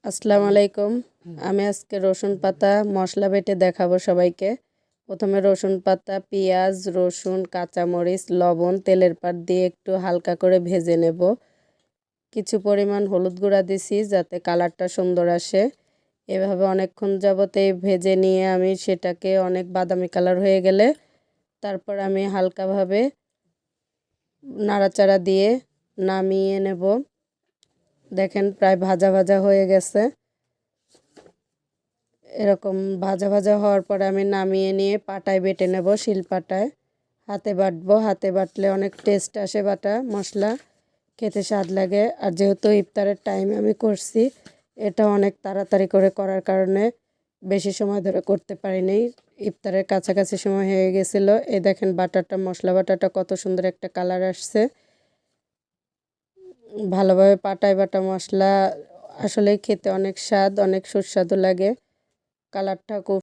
আসসালামু আলাইকুম। আমি আজকে রসুন পাতা মশলা বেটে দেখাবো সবাইকে। প্রথমে রসুন পাতা, পেঁয়াজ, রসুন, কাঁচামরিচ, লবণ, তেলের পাত দিয়ে একটু হালকা করে ভেজে নেব। কিছু পরিমাণ হলুদ গুঁড়া দিছি যাতে কালারটা সুন্দর আসে। এভাবে অনেকক্ষণ যাবত ভেজে নিয়ে আমি সেটাকে অনেক বাদামি কালার হয়ে গেলে তারপর আমি হালকাভাবে নাড়াচাড়া দিয়ে নামিয়ে নেব। দেখেন প্রায় ভাজা ভাজা হয়ে গেছে। এরকম ভাজা ভাজা হওয়ার পরে আমি নামিয়ে নিয়ে পাটায় বেটে নেব, শিলপাটায়। হাতে বাটবো, হাতে বাটলে অনেক টেস্ট আসে, বাটা মশলা খেতে স্বাদ লাগে। আর যেহেতু ইফতারের টাইমে আমি করছি, এটা অনেক তাড়াতাড়ি করে করার কারণে বেশি সময় ধরে করতে পারিনি, ইফতারের কাছাকাছি সময় হয়ে গেছিলো। এই দেখেন বাটাটা, মশলা বাটাটা কত সুন্দর একটা কালার আসছে। ভালোভাবে পাটায় বাটা মশলা আসলে খেতে অনেক স্বাদ, অনেক সুস্বাদু লাগে। কালারটা খুব